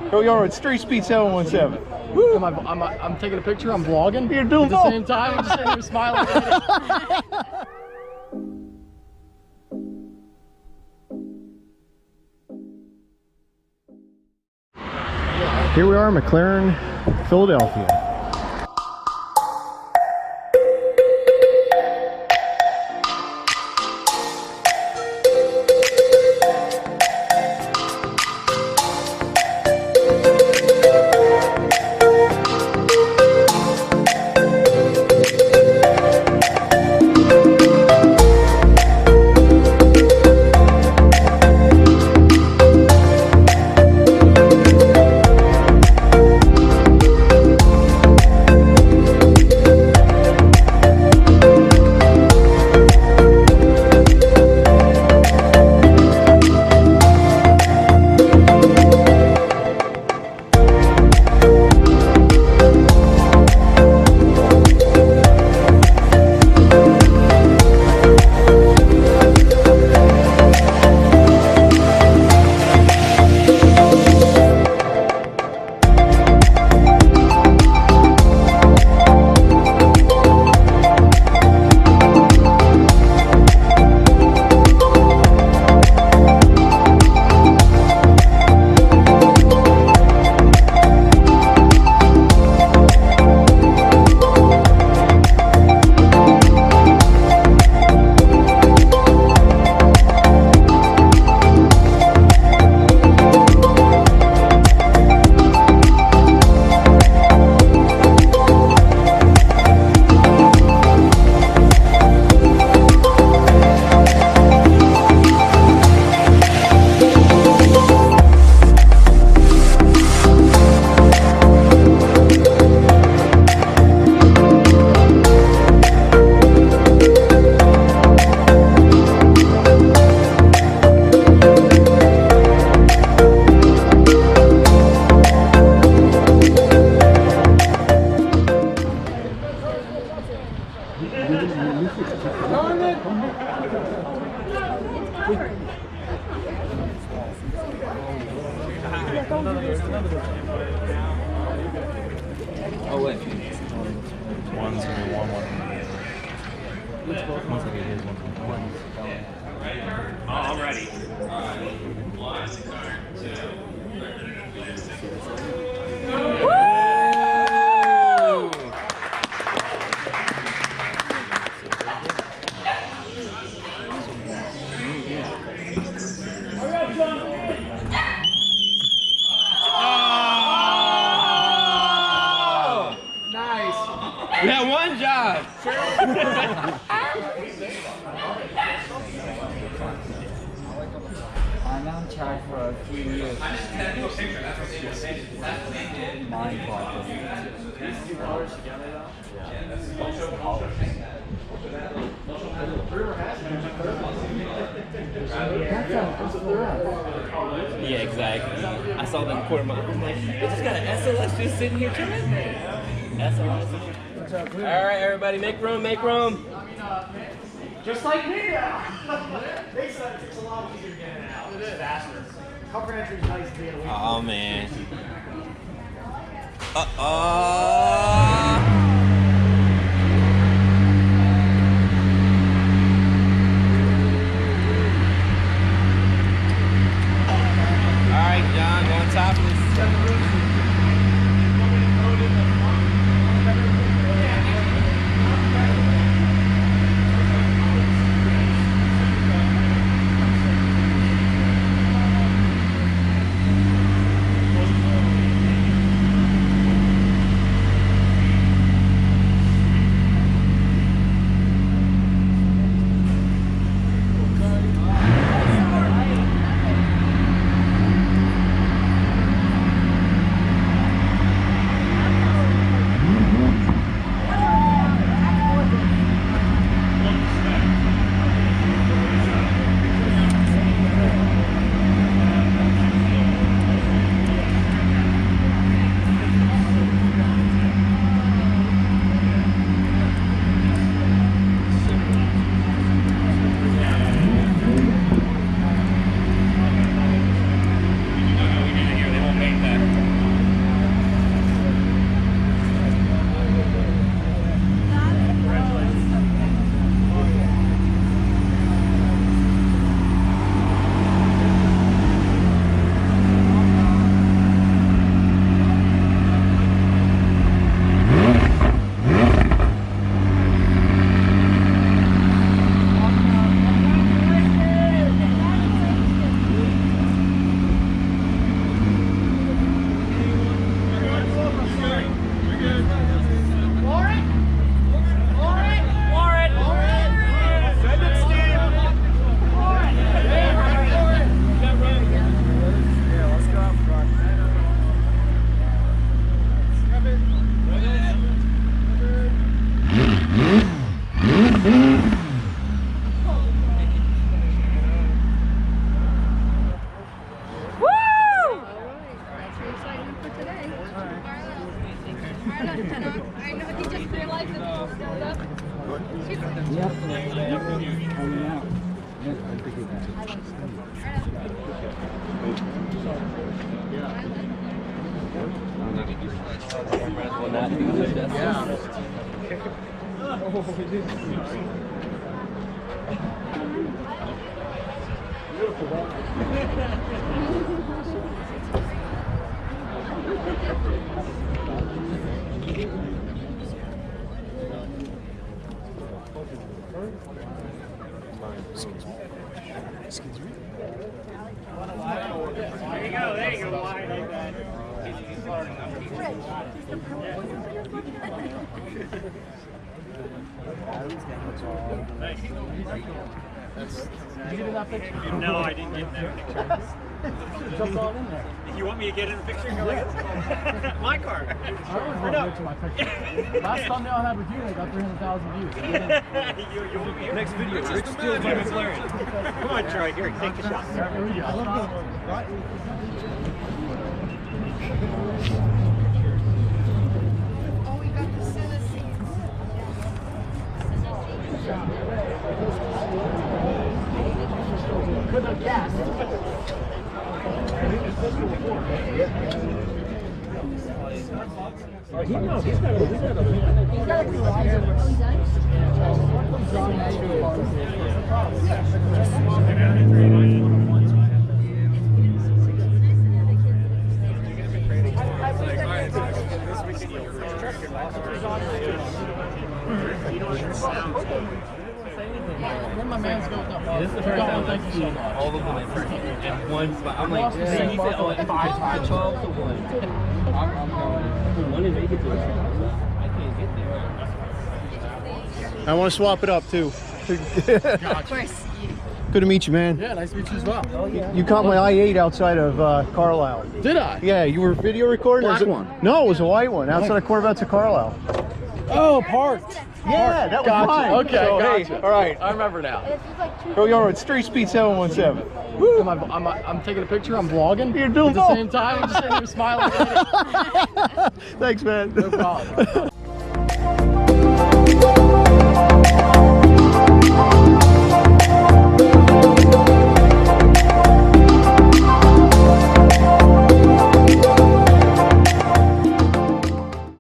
Here we are at Streetspeed717. I'm taking a picture. I'm vlogging. You're doing at the same time. I'm just sitting here smiling. Here we are, McLaren Philadelphia. Oh wait. One's gonna be one. One's gonna be his one. Oh, I'm ready. We had one job. I'm on track for a few years. Mind-boggling. Yeah, exactly. I saw them quarter mile. I'm like, they just got an SLS just sitting here chilling. SLS. All right, everybody, make room, make room. Just like me now. They said it takes a lot easier to get in and out. It is faster. Cover entry is nice to get away. Oh man. All right, John, go on top of this. for today. Alright, I know he just realized that he was up. Excuse me. There you go. There you go. Wide like that. Did you get in that picture? No, I didn't get in that picture. Jumped on in there. You want me to get in the picture and go like this? My car. I always want to picture my picture. Last thumbnail I had with you, I got 300,000 views. You want me next video, Rich steals my McLaren. Come on, Troy. Here, take the shot. Here we go. Oh, we got the Senna seats. Couldn't have guessed. He's got Then my man's going up. This is the first time I've seen all of them in one spot. I'm like, you said, oh, it's 5 to 12 to 1. I'm going. One is make it to it. I can't get there. I want to swap it up too. Of course. Good to meet you, man. Yeah, nice to meet you as well. You caught my i8 outside of Carlisle. Did I? Yeah, you were video recording? Black Was it- one. No, it was a white one outside of Corvettes of Carlisle. Oh, parked. Yeah, that was Gotcha. mine. Okay, So, gotcha. hey, all right. I remember now. Here we are with Streetspeed717. Woo! I'm taking a picture. I'm vlogging. You're doing at the both. same time. I'm just sitting here smiling. Thanks, man. No problem.